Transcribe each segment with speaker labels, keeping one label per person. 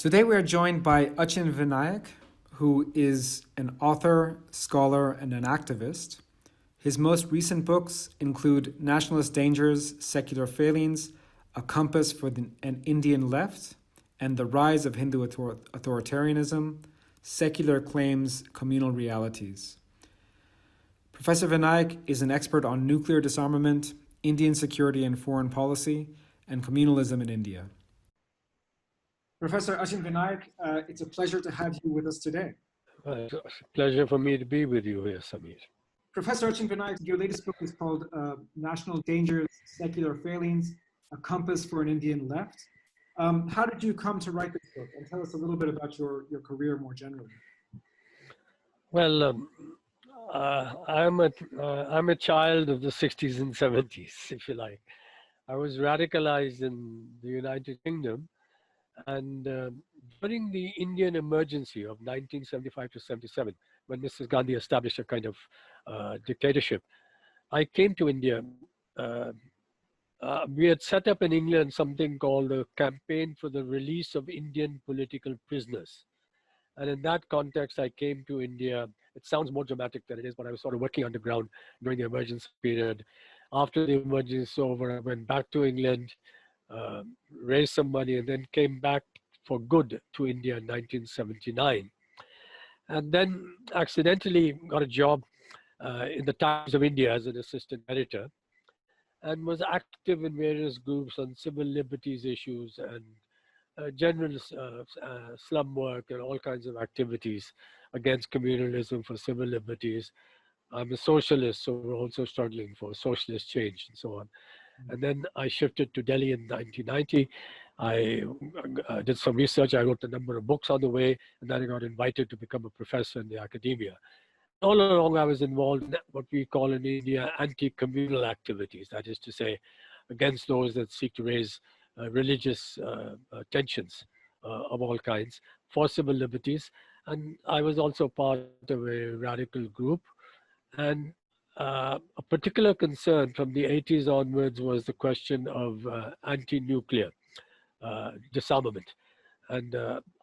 Speaker 1: Today we are joined by Achin Vanaik, who is an author, scholar, and an activist. His most recent books include Nationalist Dangers, Secular Failings, A Compass for an Indian Left, and The Rise of Hindu Authoritarianism, Secular Claims, Communal Realities. Professor Vanaik is an expert on nuclear disarmament, Indian security and foreign policy, and communalism in India. Professor Achin Vanaik, it's a pleasure to have you with us today.
Speaker 2: It's a pleasure for me to be with you here, Sameer.
Speaker 1: Professor Achin Vanaik, your latest book is called National Dangers, Secular Failings, A Compass for an Indian Left. How did you come to write this book? And tell us a little bit about your career more generally.
Speaker 2: Well, I'm a child of the 60s and 70s, if you like. I was radicalized in the United Kingdom, and during the Indian emergency of 1975 to 77, when Mrs. Gandhi established a kind of dictatorship, I came to India. We had set up in England something called the Campaign for the Release of Indian Political Prisoners. And in that context, I came to India. It sounds more dramatic than it is, but I was sort of working underground during the emergency period. After the emergency was over, I went back to England, raised some money, and then came back for good to India in 1979. And then accidentally got a job in the Times of India as an assistant editor, and was active in various groups on civil liberties issues and general slum work and all kinds of activities against communalism, for civil liberties. I'm a socialist, so we're also struggling for socialist change and so on. And then I shifted to Delhi in 1990. I did some research. I wrote a number of books on the way, and then I got invited to become a professor in the academia. All along, I was involved in what we call in India anti-communal activities, that is to say, against those that seek to raise religious tensions of all kinds for civil liberties. And I was also part of a radical group. And a particular concern from the 80s onwards was the question of anti-nuclear disarmament. And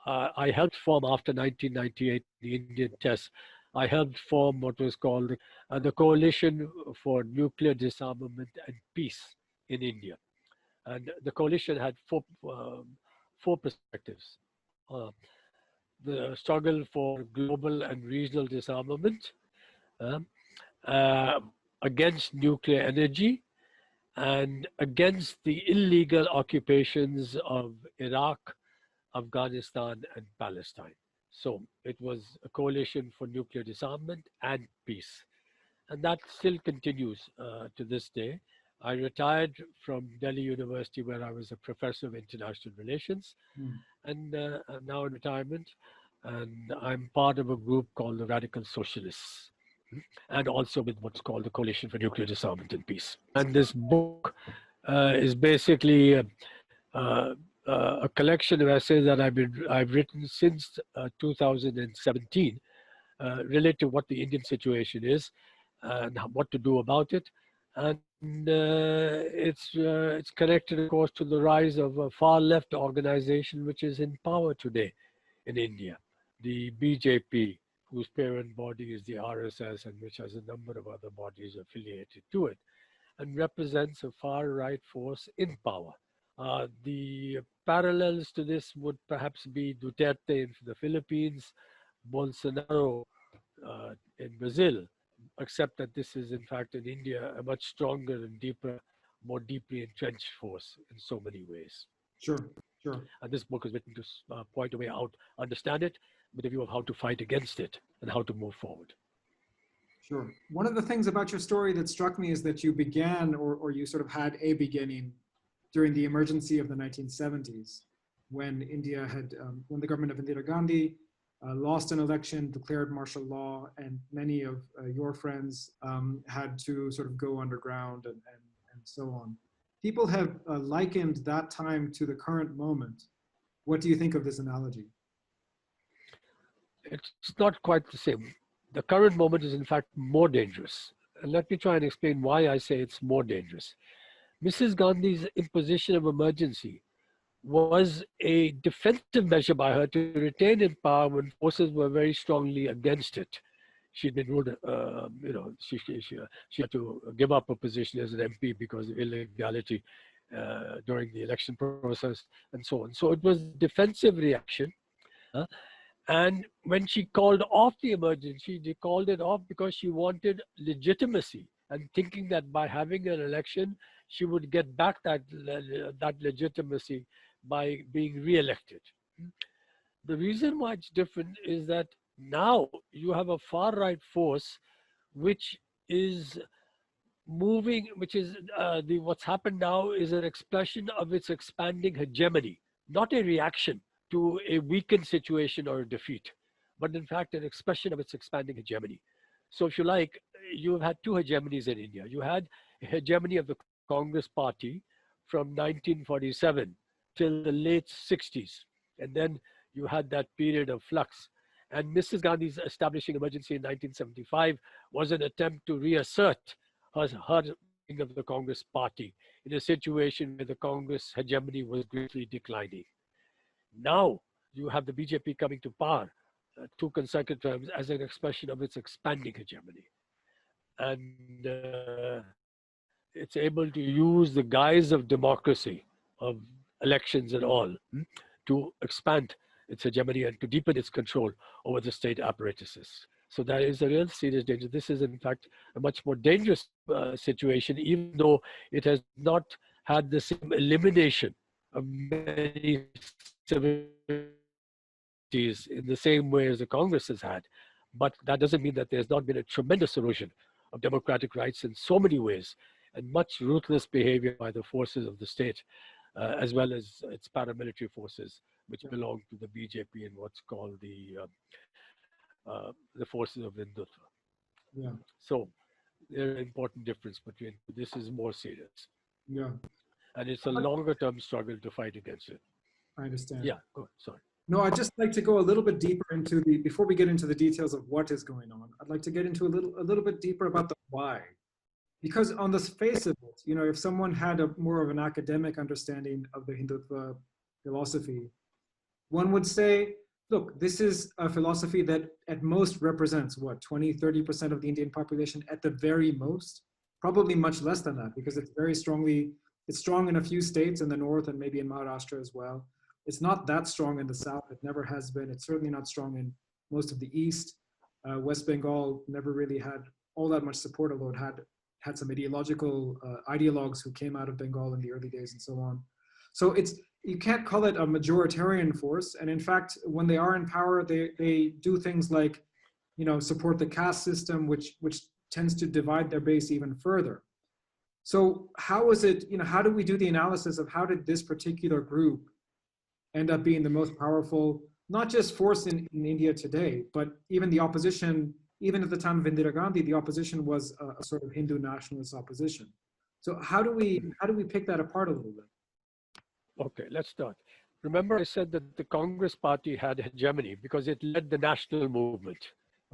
Speaker 2: I helped form, after 1998, the Indian test, I helped form what was called the Coalition for Nuclear Disarmament and Peace in India. And the coalition had four perspectives. The struggle for global and regional disarmament, against nuclear energy, and against the illegal occupations of Iraq, Afghanistan, and Palestine. So it was a coalition for nuclear disarmament and peace. And that still continues to this day. I retired from Delhi University, where I was a professor of international relations, and I'm now in retirement. And I'm part of a group called the Radical Socialists, and also with what's called the Coalition for Nuclear Disarmament and Peace. And this book is basically a collection of essays that I've written since 2017, related to what the Indian situation is and what to do about it. And it's connected, of course, to the rise of a far left organization which is in power today in India, the BJP, whose parent body is the RSS, and which has a number of other bodies affiliated to it, and represents a far right force in power. The parallels to this would perhaps be Duterte in the Philippines, Bolsonaro in Brazil, except that this is in fact in India a much stronger and deeper, more deeply entrenched force in so many ways.
Speaker 1: Sure.
Speaker 2: And this book is written to point a way out, understand it, with a view of how to fight against it and how to move forward.
Speaker 1: Sure. One of the things about your story that struck me is that you began, or you sort of had a beginning, during the emergency of the 1970s, when India had, when the government of Indira Gandhi lost an election, declared martial law, and many of your friends had to sort of go underground and so on. People have likened that time to the current moment. What do you think of this analogy?
Speaker 2: It's not quite the same. The current moment is in fact more dangerous. And let me try and explain why I say it's more dangerous. Mrs. Gandhi's imposition of emergency was a defensive measure by her to retain in power when forces were very strongly against it. She'd been ruled, she had to give up her position as an MP because of illegality during the election process and so on. So it was a defensive reaction. uh, and when she called off the emergency, she called it off because she wanted legitimacy and thinking that by having an election, she would get back that legitimacy by being re-elected. The reason why it's different is that now you have a far right force which is moving, which is what's happened now is an expression of its expanding hegemony, not a reaction to a weakened situation or a defeat, but in fact an expression of its expanding hegemony. So if you like, you've had two hegemonies in India. You had a hegemony of the Congress party from 1947 till the late 60s. And then you had that period of flux. And Mrs. Gandhi's establishing emergency in 1975 was an attempt to reassert her of the Congress party in a situation where the Congress hegemony was greatly declining. Now you have the BJP coming to power, two consecutive terms, as an expression of its expanding hegemony. And it's able to use the guise of democracy, of elections and all, to expand its hegemony and to deepen its control over the state apparatuses. So that is a real serious danger. This is, in fact, a much more dangerous situation, even though it has not had the same elimination of many civilities in the same way as the Congress has had. But that doesn't mean that there's not been a tremendous erosion of democratic rights in so many ways, and much ruthless behavior by the forces of the state, as well as its paramilitary forces, which belong to the BJP and what's called the forces of Hindutva.
Speaker 1: Yeah.
Speaker 2: So there's an important difference between this is more serious.
Speaker 1: Yeah.
Speaker 2: And it's a longer term struggle to fight against it.
Speaker 1: I understand.
Speaker 2: Yeah, go ahead. Sorry.
Speaker 1: No, I'd just like to go a little bit deeper into before we get into the details of what is going on, I'd like to get into a little bit deeper about the why. Because on the face of it, if someone had more of an academic understanding of the Hindutva philosophy, one would say, look, this is a philosophy that at most represents what, 20, 30% of the Indian population at the very most, probably much less than that, because it's strong in a few states in the north and maybe in Maharashtra as well. It's not that strong in the south. It never has been. It's certainly not strong in most of the east. West Bengal never really had all that much support, although it had some ideological ideologues who came out of Bengal in the early days and so on. So you can't call it a majoritarian force. And in fact, when they are in power, they do things like, support the caste system, which tends to divide their base even further. So how is it, how do we do the analysis of how did this particular group end up being the most powerful, not just force in India today, but even the opposition, even at the time of Indira Gandhi, the opposition was a sort of Hindu nationalist opposition. So how do we pick that apart a little bit?
Speaker 2: Okay, let's start. Remember I said that the Congress party had hegemony because it led the national movement,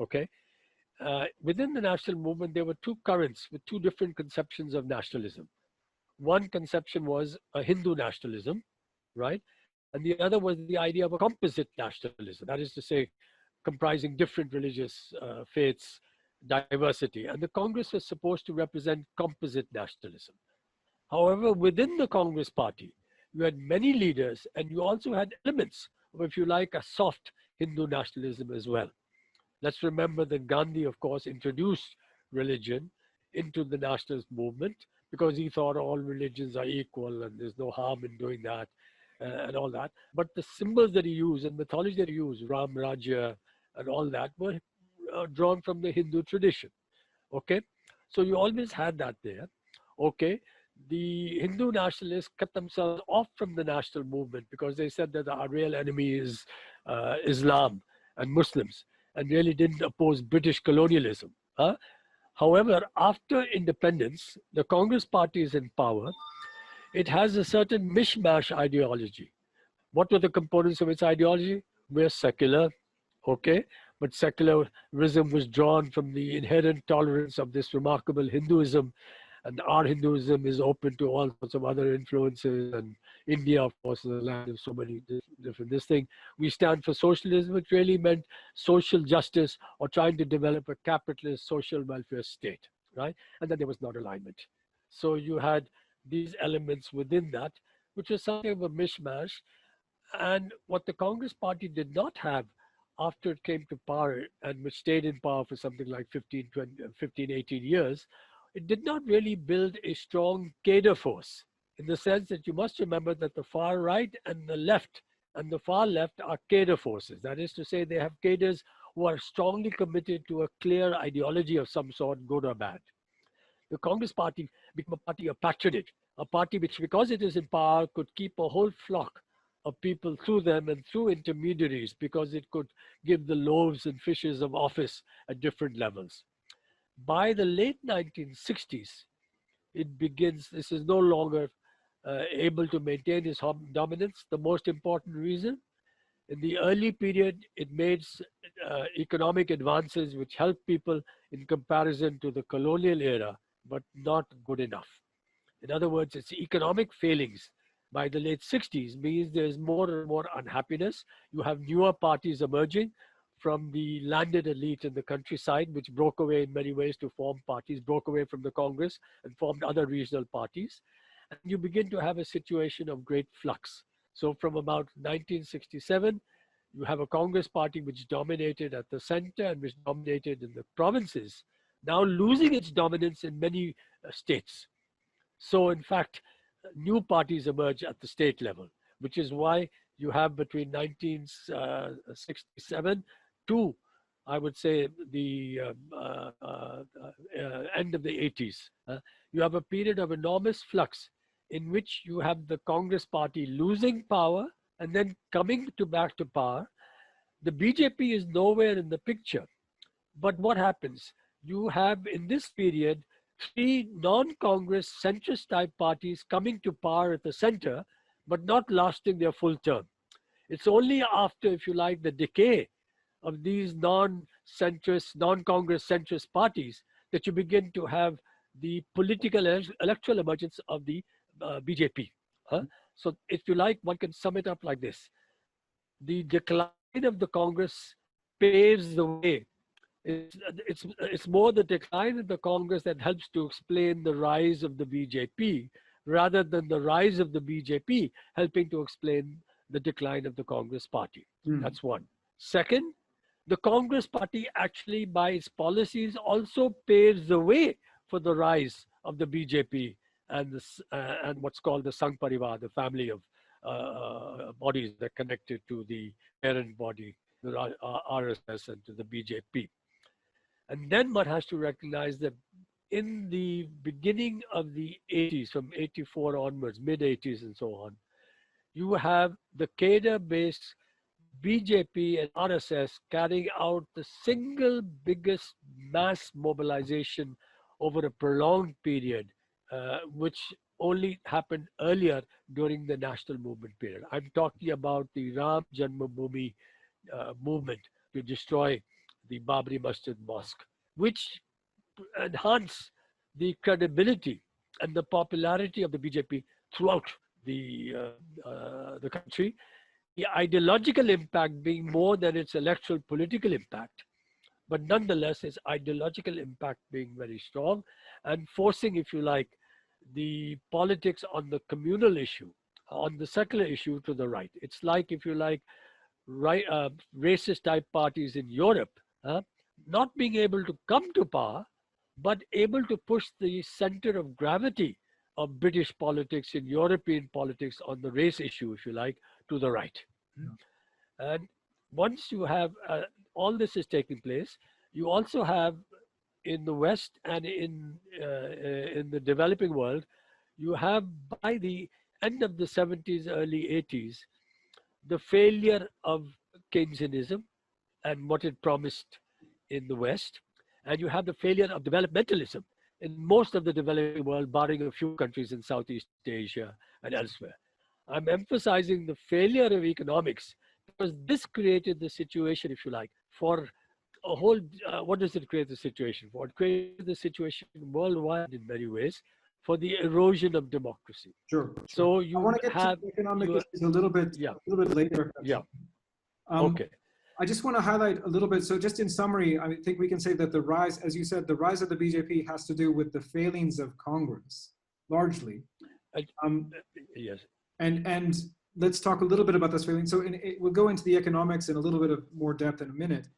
Speaker 2: okay? Within the national movement, there were two currents with two different conceptions of nationalism. One conception was a Hindu nationalism, right? And the other was the idea of a composite nationalism, that is to say, comprising different religious faiths, diversity. And the Congress was supposed to represent composite nationalism. However, within the Congress party, you had many leaders and you also had elements of, if you like, a soft Hindu nationalism as well. Let's remember that Gandhi, of course, introduced religion into the nationalist movement because he thought all religions are equal and there's no harm in doing that and all that. But the symbols that he used and mythology that he used, Ram, Rajya, and all that were drawn from the Hindu tradition. Okay, so you always had that there. Okay, the Hindu nationalists kept themselves off from the national movement because they said that our real enemy is Islam and Muslims, and really didn't oppose British colonialism. However, after independence, the Congress party is in power. It has a certain mishmash ideology. What were the components of its ideology? We're secular, okay? But secularism was drawn from the inherent tolerance of this remarkable Hinduism And our Hinduism is open to all sorts of other influences. And India, of course, is a land of so many different this thing. We stand for socialism, which really meant social justice or trying to develop a capitalist social welfare state, right? And then there was not alignment. So you had these elements within that, which was something of a mishmash. And what the Congress Party did not have after it came to power, and which stayed in power for something like 15, 20, 15, 18 years, it did not really build a strong cadre force, in the sense that you must remember that the far right and the left and the far left are cadre forces. That is to say, they have cadres who are strongly committed to a clear ideology of some sort, good or bad. The Congress Party became a party of patronage, a party which, because it is in power, could keep a whole flock of people through them and through intermediaries, because it could give the loaves and fishes of office at different levels. By the late 1960s, it begins, this is no longer able to maintain its dominance. The most important reason, in the early period, it made economic advances which helped people in comparison to the colonial era, but not good enough. In other words, its economic failings by the late 60s means there's more and more unhappiness. You have newer parties emerging from the landed elite in the countryside, which broke away in many ways to form parties, broke away from the Congress and formed other regional parties. And you begin to have a situation of great flux. So from about 1967, you have a Congress party which dominated at the center and which dominated in the provinces, now losing its dominance in many states. So in fact, new parties emerge at the state level, which is why you have between 1967 to, I would say, the end of the 80s. You have a period of enormous flux in which you have the Congress party losing power and then coming back to power. The BJP is nowhere in the picture. But what happens? You have in this period three non-Congress centrist type parties coming to power at the center, but not lasting their full term. It's only after, if you like, the decay of these non-centrist, non-Congress centrist parties that you begin to have the political electoral emergence of the BJP. So if you like, one can sum it up like this. The decline of the Congress paves the way. It's more the decline of the Congress that helps to explain the rise of the BJP, rather than the rise of the BJP helping to explain the decline of the Congress party. That's one. Second, the Congress party actually, by its policies, also paves the way for the rise of the BJP and what's called the Sangh Parivar, the family of bodies that are connected to the parent body, the RSS, and to the BJP. And then one has to recognize that in the beginning of the 80s, from 84 onwards, mid 80s and so on, you have the cadre-based BJP and RSS carrying out the single biggest mass mobilization over a prolonged period, which only happened earlier during the national movement period. I'm talking about the Ram Janmabhoomi movement to destroy the Babri Masjid Mosque, which enhanced the credibility and the popularity of the BJP throughout the country. The ideological impact being more than its electoral political impact, but nonetheless its ideological impact being very strong and forcing, if you like, the politics on the communal issue, on the secular issue to the right. It's like, if you like, right, racist type parties in Europe, not being able to come to power, but able to push the center of gravity of British politics in European politics on the race issue, if you like, to the right. And once you have all this is taking place, you also have in the West and in the developing world, you have by the end of the 70s, early 80s, the failure of Keynesianism and what it promised in the West, and you have the failure of developmentalism in most of the developing world, barring a few countries in Southeast Asia and elsewhere. I'm emphasizing the failure of economics because this created the situation, if you like, for a whole, what does it create the situation for? It created the situation worldwide in many ways for the erosion of democracy.
Speaker 1: Sure, sure.
Speaker 2: So
Speaker 1: I
Speaker 2: you
Speaker 1: want to get to
Speaker 2: have,
Speaker 1: the economic
Speaker 2: you,
Speaker 1: issues
Speaker 2: yeah,
Speaker 1: a little bit later. If that's
Speaker 2: yeah,
Speaker 1: okay. Um,
Speaker 2: okay.
Speaker 1: I just want to highlight a little bit. So just in summary, I think we can say that the rise, as you said, the rise of the BJP has to do with the failings of Congress, largely.
Speaker 2: I,
Speaker 1: Um,
Speaker 2: yes.
Speaker 1: and let's talk a little bit about this failing. So we'll go into the economics in a little bit of more depth in a minute.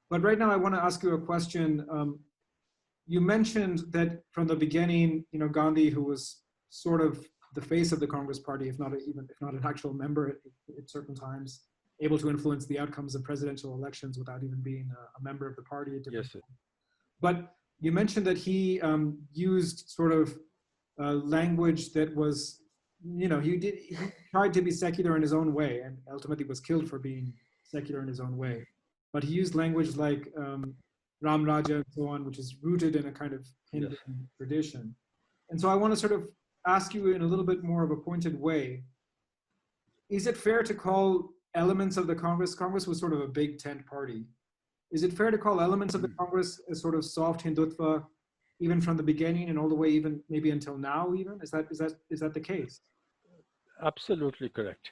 Speaker 1: But right now, I want to ask you a question. You mentioned that from the beginning, Gandhi, who was sort of the face of the Congress Party, if not an actual member at certain times, able to influence the outcomes of presidential elections without even being a member of the party.
Speaker 2: Yes, sir.
Speaker 1: But you mentioned that he used sort of language that was, he tried to be secular in his own way and ultimately was killed for being secular in his own way. But he used language like Ram Raja and so on, which is rooted in a kind of Hindu tradition. And so I want to sort of ask you in a little bit more of a pointed way, is it fair to call elements of the Congress was sort of a big tent party. Is it fair to call elements of the Congress as sort of soft Hindutva, even from the beginning and all the way even maybe until now even? Is that the case?
Speaker 2: Absolutely correct.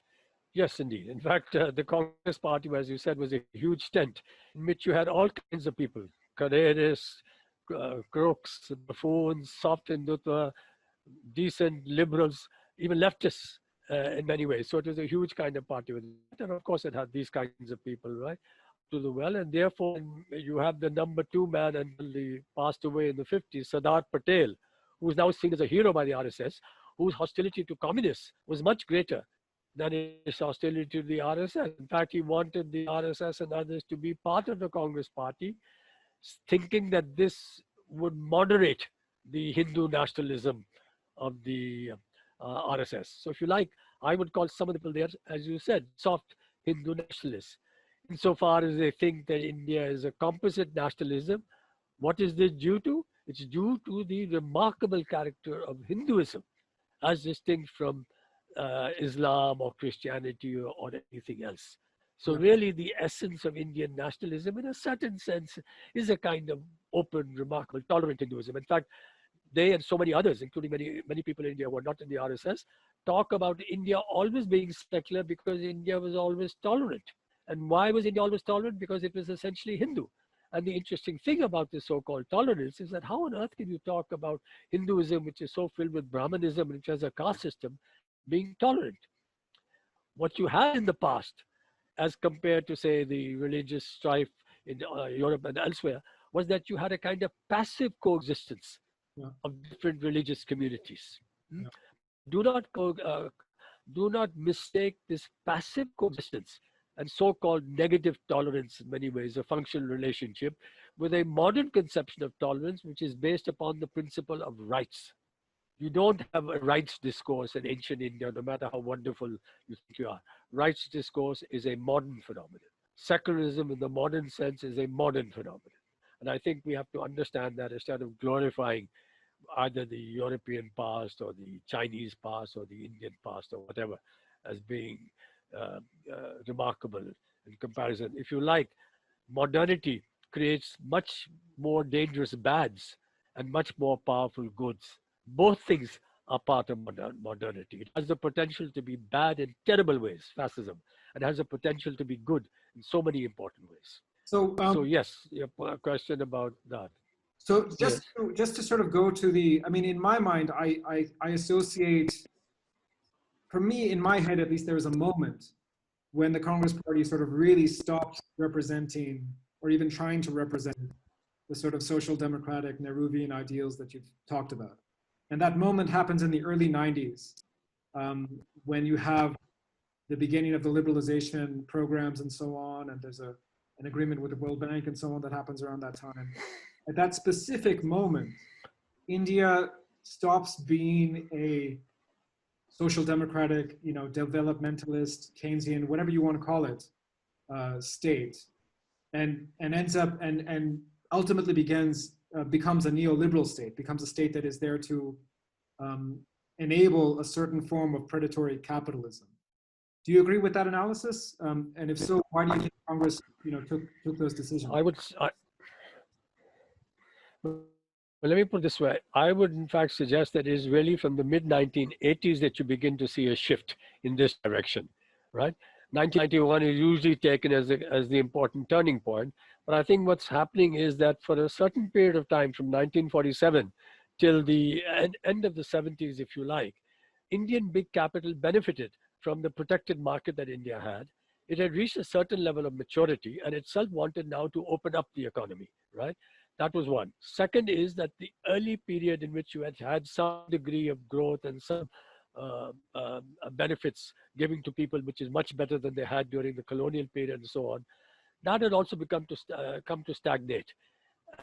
Speaker 2: Yes, indeed. In fact, the Congress Party, as you said, was a huge tent in which you had all kinds of people, careerists, crooks, buffoons, soft Hindutva, decent liberals, even leftists in many ways. So it was a huge kind of party with that. And of course, it had these kinds of people, right, to the well. And therefore, you have the number two man until he passed away in the 50s, Sardar Patel, who is now seen as a hero by the RSS, whose hostility to communists was much greater than his hostility to the RSS. In fact, he wanted the RSS and others to be part of the Congress Party, thinking that this would moderate the Hindu nationalism of the RSS. So, if you like, I would call some of the people there, as you said, soft Hindu nationalists. Insofar as they think that India is a composite nationalism, what is this due to? It's due to the remarkable character of Hinduism as distinct from Islam or Christianity or anything else. So really the essence of Indian nationalism in a certain sense is a kind of open, remarkable, tolerant Hinduism. In fact, they and so many others, including many people in India who are not in the RSS, talk about India always being secular because India was always tolerant. And why was India always tolerant? Because it was essentially Hindu. And the interesting thing about this so-called tolerance is that how on earth can you talk about Hinduism, which is so filled with Brahmanism, which has a caste system, being tolerant? What you had in the past, as compared to, say, the religious strife in Europe and elsewhere, was that you had a kind of passive coexistence of different religious communities. Do not mistake this passive coexistence and so-called negative tolerance in many ways, a functional relationship, with a modern conception of tolerance, which is based upon the principle of rights. You don't have a rights discourse in ancient India, no matter how wonderful you think you are. Rights discourse is a modern phenomenon. Secularism in the modern sense is a modern phenomenon. And I think we have to understand that instead of glorifying either the European past or the Chinese past or the Indian past or whatever as being remarkable in comparison. If you like, modernity creates much more dangerous bads and much more powerful goods. Both things are part of modernity. It has the potential to be bad in terrible ways, fascism, and has the potential to be good in so many important ways. So yes, your question about that.
Speaker 1: So just to sort of go to the, I mean, in my mind, I associate, for me, in my head at least, there was a moment when the Congress Party sort of really stopped representing or even trying to represent the sort of social democratic Nehruvian ideals that you've talked about. And that moment happens in the early 90s, when you have the beginning of the liberalization programs and so on, and there's an agreement with the World Bank and so on that happens around that time. At that specific moment, India stops being a social democratic, developmentalist, Keynesian, whatever you want to call it, state, and ends up and ultimately becomes a neoliberal state, becomes a state that is there to enable a certain form of predatory capitalism. Do you agree with that analysis? And if so, why do you think Congress, took those decisions?
Speaker 2: Well, let me put it this way. I would, in fact, suggest that it is really from the mid 1980s that you begin to see a shift in this direction, right? 1991 is usually taken as the important turning point. But I think what's happening is that for a certain period of time, from 1947 till the end of the 70s, if you like, Indian big capital benefited from the protected market that India had. It had reached a certain level of maturity and itself wanted now to open up the economy, right? That was one. Second is that the early period in which you had some degree of growth and some benefits giving to people, which is much better than they had during the colonial period and so on, that had also come to stagnate.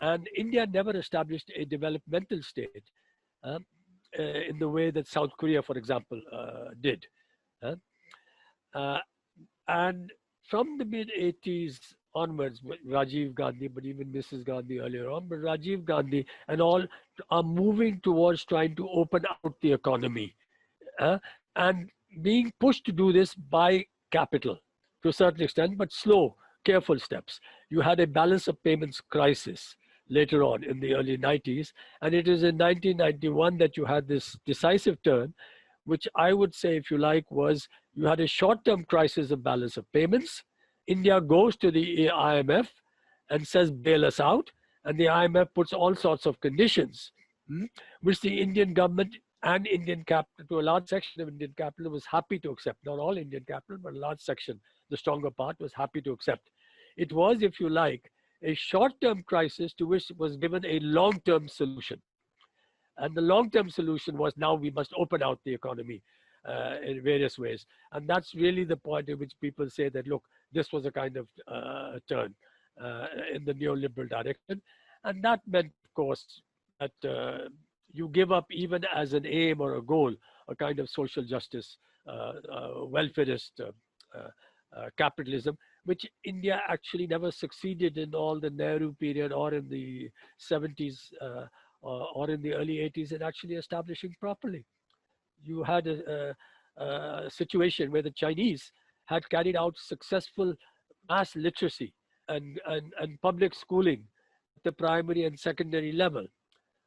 Speaker 2: And India never established a developmental state uh, in the way that South Korea, for example, did. Uh, uh, and from the mid 80s onwards, Rajiv Gandhi, but even Mrs. Gandhi earlier on, but Rajiv Gandhi and all are moving towards trying to open out the economy uh, and being pushed to do this by capital to a certain extent, but slow, careful steps. You had a balance of payments crisis later on in the early 90s, and it is in 1991 that you had this decisive turn, which I would say, if you like, was you had a short-term crisis of balance of payments. India goes to the IMF and says, bail us out, and the IMF puts all sorts of conditions, which the Indian government and Indian capital, to a large section of Indian capital, was happy to accept. Not all Indian capital, but a large section, the stronger part, was happy to accept. It was, if you like, a short-term crisis to which was given a long-term solution. And the long-term solution was now we must open out the economy in various ways. And that's really the point at which people say that, look, this was a kind of turn in the neoliberal direction. And that meant, of course, that you give up even as an aim or a goal, a kind of social justice, welfareist capitalism, which India actually never succeeded in all the Nehru period or in the 70s or in the early 80s in actually establishing properly. You had a situation where the Chinese had carried out successful mass literacy and public schooling at the primary and secondary level.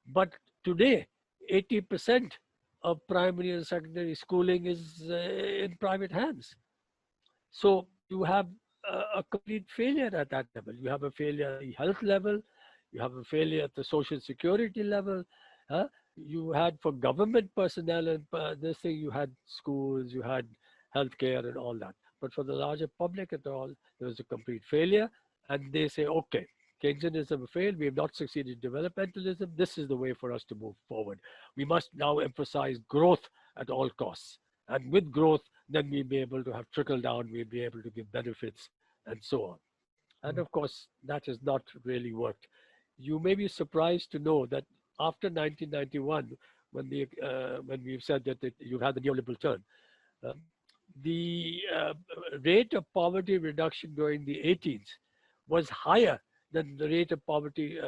Speaker 2: But today, 80% of primary and secondary schooling is in private hands. So you have a complete failure at that level. You have a failure at the health level. You have a failure at the social security level. You had for government personnel and this thing, you had schools, you had healthcare and all that. But for the larger public at all, there was a complete failure. And they say, okay, Keynesianism failed. We have not succeeded in developmentalism. This is the way for us to move forward. We must now emphasize growth at all costs. And with growth, then we'll be able to have trickle down, we'll be able to give benefits and so on. And of course, that has not really worked. You may be surprised to know that after 1991, when we've said that you've had the neoliberal turn, the rate of poverty reduction during the 80s was higher than the rate of poverty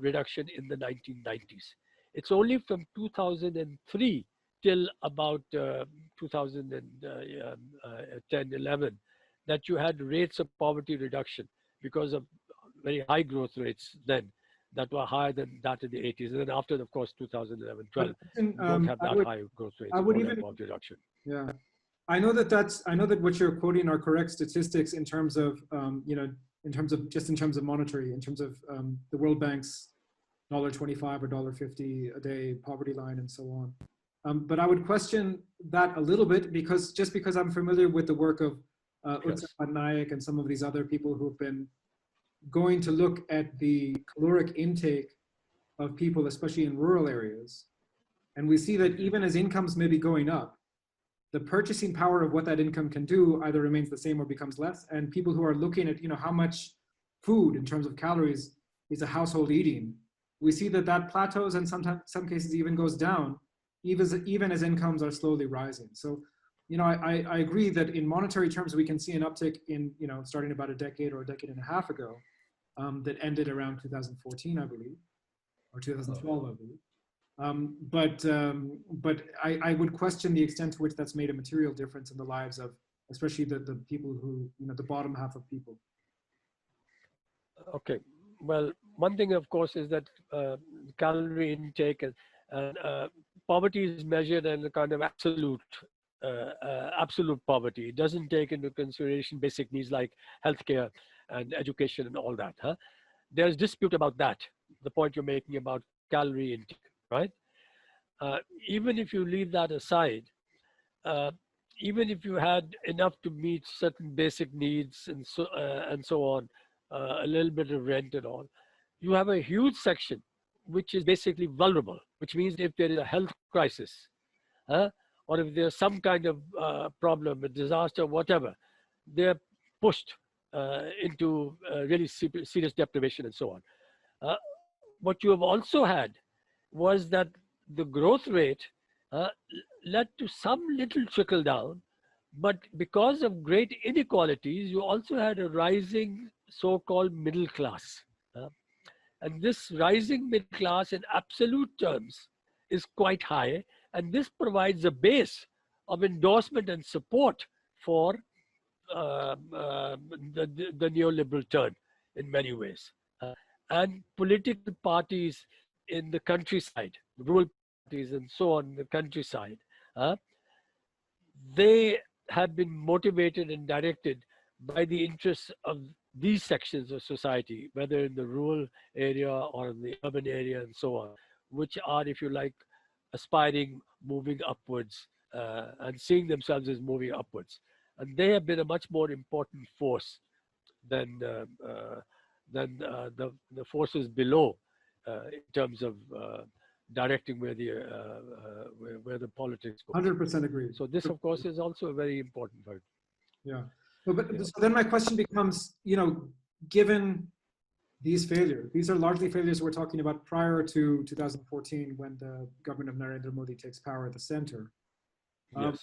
Speaker 2: reduction in the 1990s. It's only from 2003 till about 2010, 11, that you had rates of poverty reduction because of very high growth rates then that were higher than that in the 80s. And then after, of course, 2011, 12, you don't have that high growth rates.
Speaker 1: I would even,
Speaker 2: poverty reduction.
Speaker 1: Yeah. I know that what you're quoting are correct statistics in terms of, in terms of monetary, in terms of the World Bank's $1.25 or $1.50 a day poverty line and so on. But I would question that a little bit because I'm familiar with the work of Achin Vanaik and some of these other people who have been going to look at the caloric intake of people, especially in rural areas. And we see that even as incomes may be going up, the purchasing power of what that income can do either remains the same or becomes less. And people who are looking at, how much food in terms of calories is a household eating, we see that plateaus and sometimes, some cases even goes down, even as incomes are slowly rising. So, I agree that in monetary terms, we can see an uptick in, starting about a decade or a decade and a half ago, that ended around 2014, I believe, or 2012, I believe. But I would question the extent to which that's made a material difference in the lives of, especially the people who, the bottom half of people.
Speaker 2: Okay. Well, one thing, of course, is that calorie intake and poverty is measured in a kind of absolute poverty. It doesn't take into consideration basic needs like healthcare and education and all that. Huh? There's dispute about that, the point you're making about calorie intake, right? Even if you leave that aside, uh, even if you had enough to meet certain basic needs and so on, a little bit of rent and all, you have a huge section which is basically vulnerable, which means if there is a health crisis, huh, or if there's some kind of problem, a disaster, whatever, they're pushed into really serious deprivation and so on. Uh, what you have also had was that the growth rate uh, led to some little trickle down, but because of great inequalities, you also had a rising so-called middle class. And this rising middle class in absolute terms is quite high. And this provides a base of endorsement and support for the neoliberal turn in many ways. And political parties in the countryside, rural parties and so on in the countryside, they have been motivated and directed by the interests of these sections of society, whether in the rural area or in the urban area and so on, which are, if you like, aspiring, moving upwards, and seeing themselves as moving upwards. And they have been a much more important force than the forces below in terms of directing where the politics goes.
Speaker 1: 100% agree.
Speaker 2: So this, of course, is also a very important part.
Speaker 1: Yeah. But so then my question becomes, given these failures, these are largely failures we're talking about prior to 2014 when the government of Narendra Modi takes power at the center.
Speaker 2: Yes.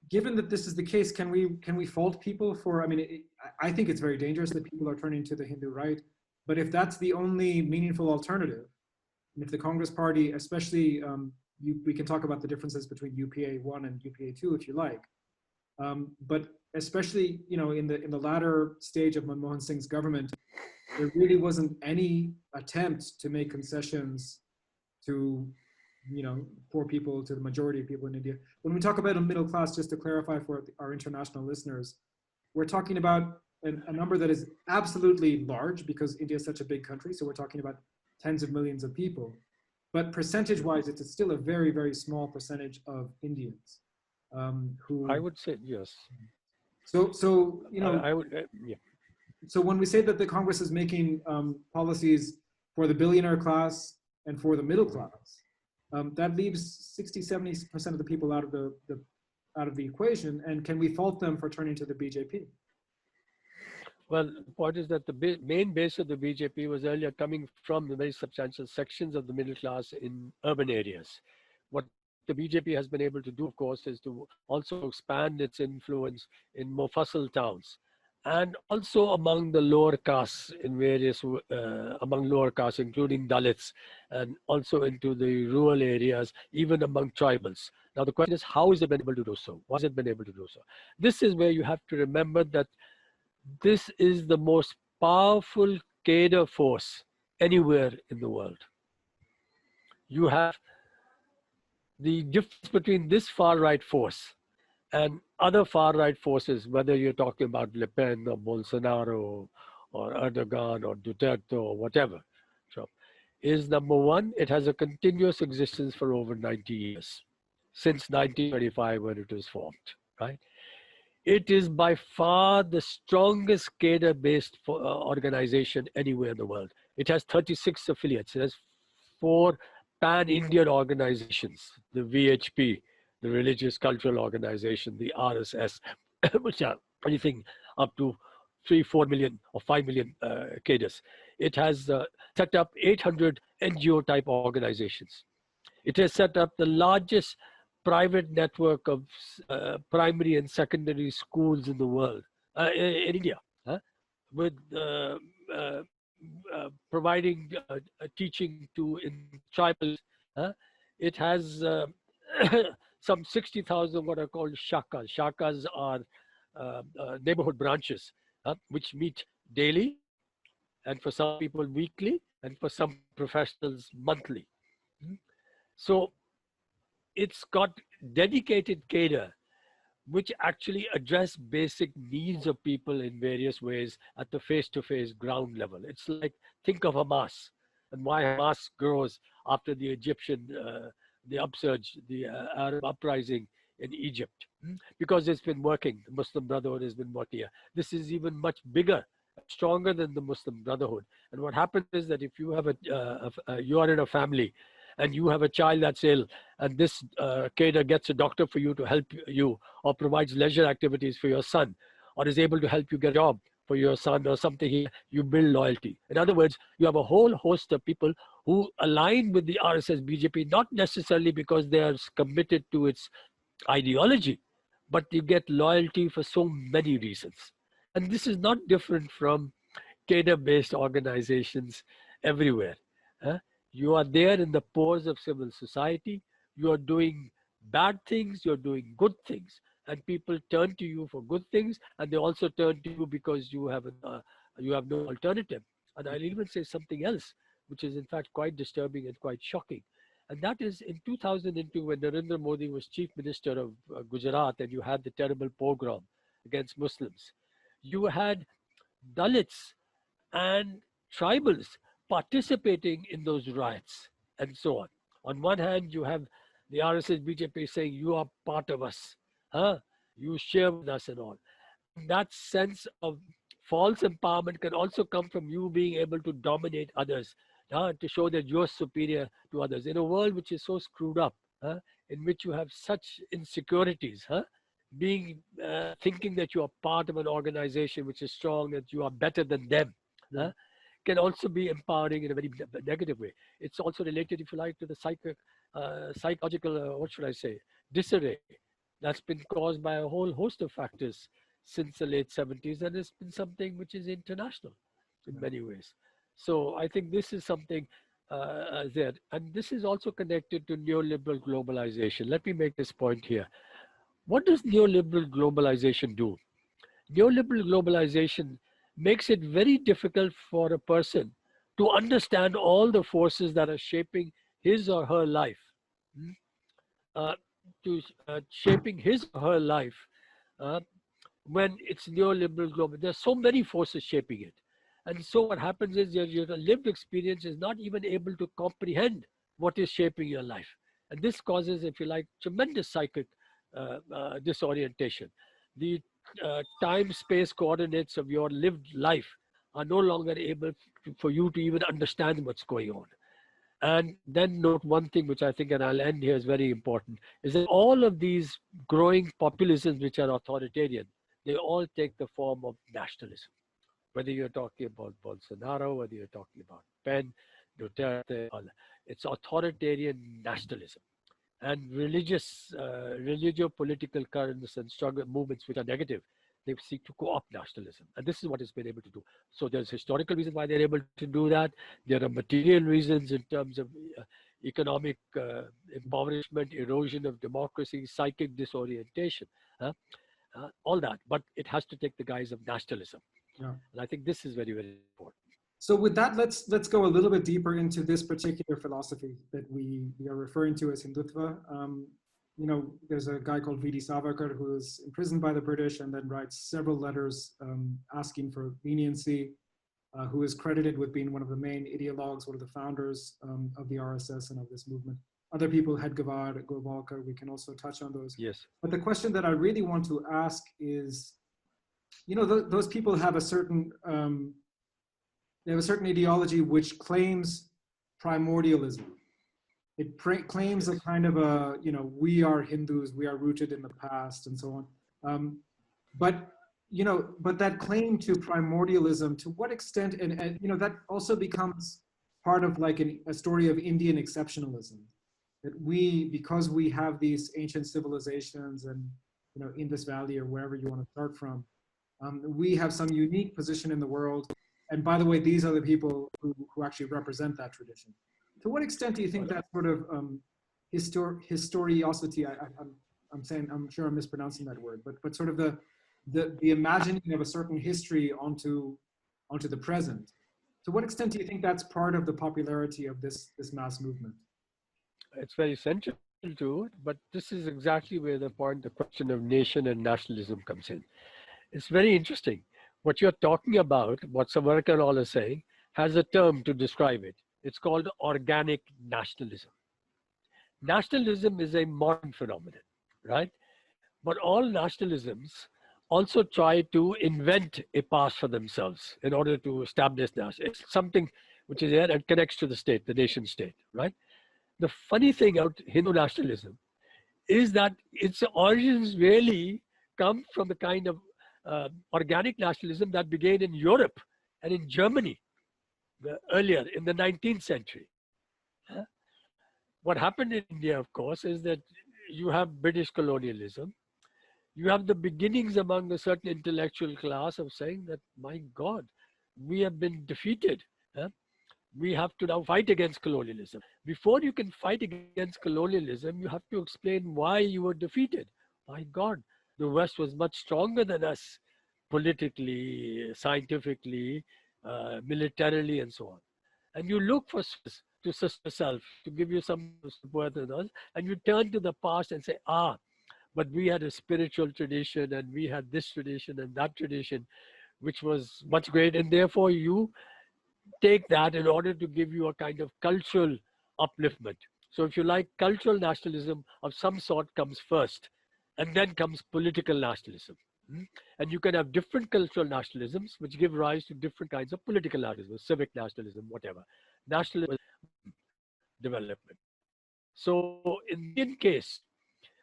Speaker 1: Given that this is the case, can we fault people for, I think it's very dangerous that people are turning to the Hindu right, but if that's the only meaningful alternative, and if the Congress party, especially, we can talk about the differences between UPA 1 and UPA 2 if you like, but especially, in the latter stage of Manmohan Singh's government, there really wasn't any attempt to make concessions to, poor people, to the majority of people in India. When we talk about a middle class, just to clarify for our international listeners, we're talking about a number that is absolutely large because India is such a big country. So we're talking about tens of millions of people, but percentage-wise, it's still a very, very small percentage of Indians who.
Speaker 2: I would say yes.
Speaker 1: So
Speaker 2: I would, yeah.
Speaker 1: So when we say that the Congress is making policies for the billionaire class and for the middle class, that leaves 60–70% of the people out of the equation. And can we fault them for turning to the BJP?
Speaker 2: Well, the point is that the main base of the BJP was earlier coming from the very substantial sections of the middle class in urban areas. What the BJP has been able to do, of course, is to also expand its influence in Mufassal towns and also among the lower castes in various, among lower castes, including Dalits, and also into the rural areas, even among tribals. Now, the question is, how has it been able to do so? Why has it been able to do so? This is where you have to remember that this is the most powerful cadre force anywhere in the world. You have the difference between this far-right force and other far-right forces, whether you're talking about Le Pen or Bolsonaro or Erdogan or Duterte or whatever, is number one, it has a continuous existence for over 90 years, since 1925 when it was formed, right? It is by far the strongest cadre-based organization anywhere in the world. It has 36 affiliates. It has 4 pan-Indian organizations, the VHP, the Religious Cultural Organization, the RSS, which are anything up to 3–4 million or 5 million cadres. It has set up 800 NGO-type organizations. It has set up the largest private network of primary and secondary schools in the world, in India, with providing teaching to in tribal. It has some 60,000 what are called shakas. Shakas are neighborhood branches which meet daily and for some people weekly, and for some professionals, monthly. Mm. So it's got dedicated cadre which actually address basic needs of people in various ways at the face-to-face ground level. It's like, think of Hamas and why Hamas grows after the Egyptian, the upsurge, the Arab uprising in Egypt. Because it's been working. The Muslim Brotherhood has been working here. This is even much bigger, stronger than the Muslim Brotherhood. And what happens is that if you have you are in a family and you have a child that's ill, and this cadre gets a doctor for you to help you, or provides leisure activities for your son, or is able to help you get a job for your son or something, you build loyalty. In other words, you have a whole host of people who align with the RSS BJP, not necessarily because they are committed to its ideology, but you get loyalty for so many reasons. And this is not different from cadre-based organizations everywhere. Huh? You are there in the pores of civil society. You are doing bad things, you're doing good things. And people turn to you for good things, and they also turn to you because you have no alternative. And I'll even say something else, which is in fact quite disturbing and quite shocking. And that is in 2002, when Narendra Modi was chief minister of Gujarat, and you had the terrible pogrom against Muslims. You had Dalits and tribals participating in those riots and so on. On one hand, you have the RSS BJP saying, you are part of us, huh? You share with us and all. And that sense of false empowerment can also come from you being able to dominate others, to show that you're superior to others. In a world which is so screwed up, in which you have such insecurities, thinking that you are part of an organization which is strong, that you are better than them, can also be empowering in a very negative way. It's also related, if you like, to the psychological, what should I say, disarray that's been caused by a whole host of factors since the late 70s, and it's been something which is international in many ways. So I think this is something there. And this is also connected to neoliberal globalization. Let me make this point here. What does neoliberal globalization do? Neoliberal globalization makes it very difficult for a person to understand all the forces that are shaping his or her life, uh, shaping his or her life uh, when it's neoliberal global. There's so many forces shaping it. And so what happens is your lived experience is not even able to comprehend what is shaping your life. And this causes, if you like, tremendous psychic disorientation. The time-space coordinates of your lived life are no longer able for you to even understand what's going on. And then note one thing, which I think, and I'll end here, is very important, is that all of these growing populisms which are authoritarian, they all take the form of nationalism. Whether you're talking about Bolsonaro, whether you're talking about Penn, Duterte, it's authoritarian nationalism. And religio-political currents and struggle movements which are negative, they seek to co-opt nationalism. And this is what it's been able to do. So there's historical reasons why they're able to do that. There are material reasons in terms of economic impoverishment, erosion of democracy, psychic disorientation, all that. But it has to take the guise of nationalism.
Speaker 1: Yeah.
Speaker 2: And I think this is very, very important.
Speaker 1: So with that, let's go a little bit deeper into this particular philosophy that we are referring to as Hindutva. There's a guy called V.D. Savarkar who is imprisoned by the British and then writes several letters asking for leniency, who is credited with being one of the main ideologues, one of the founders of the RSS and of this movement. Other people, Hedgewar, Golwalkar, we can also touch on those.
Speaker 2: Yes.
Speaker 1: But the question that I really want to ask is, those people have a certain ideology which claims primordialism. It claims a kind of a, we are Hindus, we are rooted in the past and so on. But that claim to primordialism, to what extent, and that also becomes part of like a story of Indian exceptionalism. That because we have these ancient civilizations and, Indus Valley or wherever you want to start from, we have some unique position in the world. And by the way, these are the people who actually represent that tradition. To what extent do you think that sort of historiosity, I'm sure I'm mispronouncing that word, but sort of the imagining of a certain history onto the present, To what extent do you think that's part of the popularity of this mass movement?
Speaker 2: It's very central to it, but this is exactly where the question of nation and nationalism comes in. It's very interesting. What you're talking about, what Savarkar and all are saying, has a term to describe it. It's called organic nationalism. Nationalism is a modern phenomenon, right? But all nationalisms also try to invent a past for themselves in order to establish that. It's something which is there and connects to the state, the nation state, right? The funny thing about Hindu nationalism is that its origins really come from the kind of organic nationalism that began in Europe and in Germany earlier in the 19th century. What happened in India, of course, is that you have British colonialism. You have the beginnings among a certain intellectual class of saying that, my God, we have been defeated. We have to now fight against colonialism. Before you can fight against colonialism, you have to explain why you were defeated. My God, the West was much stronger than us politically, scientifically, militarily, and so on. And you look for to sustain yourself, to give you some support and others, and you turn to the past and say, but we had a spiritual tradition and we had this tradition and that tradition, which was much great. And therefore you take that in order to give you a kind of cultural upliftment. So if you like, cultural nationalism of some sort comes first, and then comes political nationalism. And you can have different cultural nationalisms which give rise to different kinds of political nationalism, civic nationalism, whatever. Nationalism development. So in the Indian case,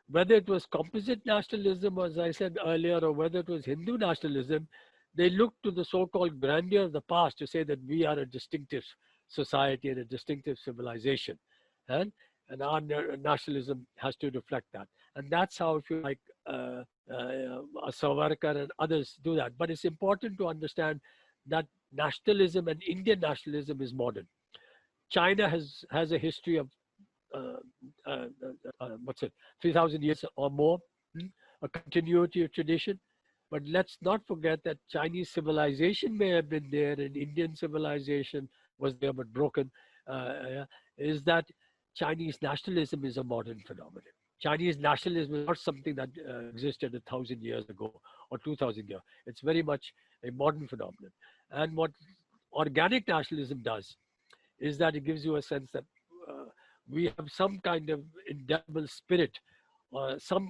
Speaker 2: whether it was composite nationalism, as I said earlier, or whether it was Hindu nationalism, they looked to the so-called grandeur of the past to say that we are a distinctive society and a distinctive civilization. And our nationalism has to reflect that. And that's how, if you like, Savarkar and others do that. But it's important to understand that nationalism and Indian nationalism is modern. China has a history of what's it, 3,000 years or more, a continuity of tradition. But let's not forget that Chinese civilization may have been there and Indian civilization was there but broken. Is that Chinese nationalism is a modern phenomenon. Chinese nationalism is not something that existed 1,000 years ago or 2,000 years. It's very much a modern phenomenon. And what organic nationalism does is that it gives you a sense that we have some kind of indelible spirit or some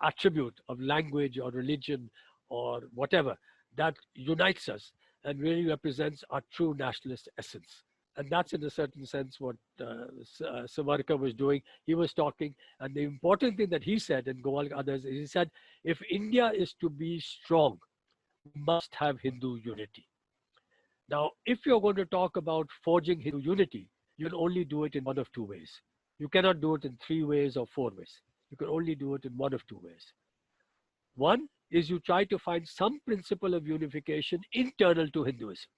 Speaker 2: attribute of language or religion or whatever that unites us and really represents our true nationalist essence. And that's in a certain sense what Savarkar was doing. He was talking, and the important thing that he said, and Gowal others, is he said, if India is to be strong, we must have Hindu unity. Now, if you're going to talk about forging Hindu unity, you'll only do it in one of two ways. You cannot do it in 3 ways or 4 ways. You can only do it in one of 2 ways. One is you try to find some principle of unification internal to Hinduism,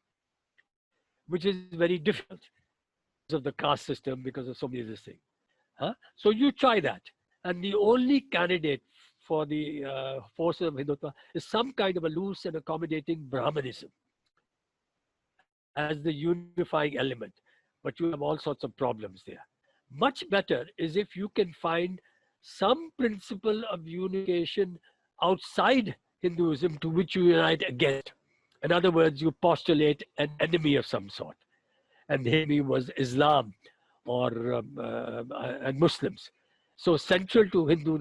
Speaker 2: which is very difficult because of the caste system, because of so many other things. So you try that. And the only candidate for the forces of Hindutva is some kind of a loose and accommodating Brahmanism as the unifying element. But you have all sorts of problems there. Much better is if you can find some principle of unification outside Hinduism to which you unite against. In other words, you postulate an enemy of some sort. And the enemy was Islam or and Muslims. So central to Hindu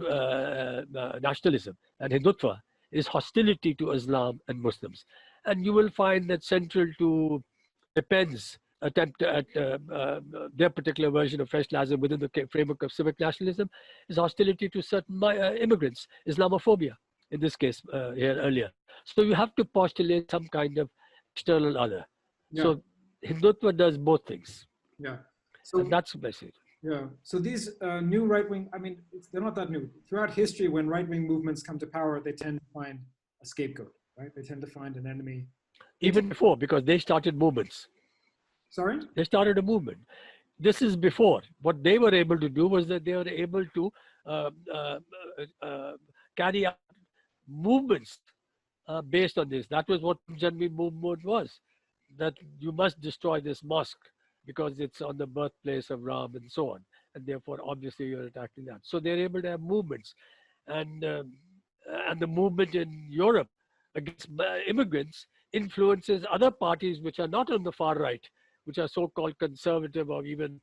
Speaker 2: nationalism and Hindutva is hostility to Islam and Muslims. And you will find that central to Le Pen's attempt at their particular version of French nationalism within the framework of civic nationalism is hostility to certain immigrants, Islamophobia in this case here earlier. So you have to postulate some kind of external other. Yeah. So Hindutva does both things.
Speaker 1: Yeah. So
Speaker 2: and that's basically.
Speaker 1: Yeah. So these new right-wing, I mean, they're not that new. Throughout history, when right-wing movements come to power, they tend to find a scapegoat, right? They tend to find an enemy.
Speaker 2: Even before, because they started movements.
Speaker 1: Sorry?
Speaker 2: They started a movement. This is before. What they were able to do was that they were able to carry out movements based on this. That was what Janvi movement was. that you must destroy this mosque because it's on the birthplace of Ram and so on. And therefore, obviously, you're attacking that. So they're able to have movements. And, um, and the movement in Europe against immigrants influences other parties which are not on the far right, which are so-called conservative or even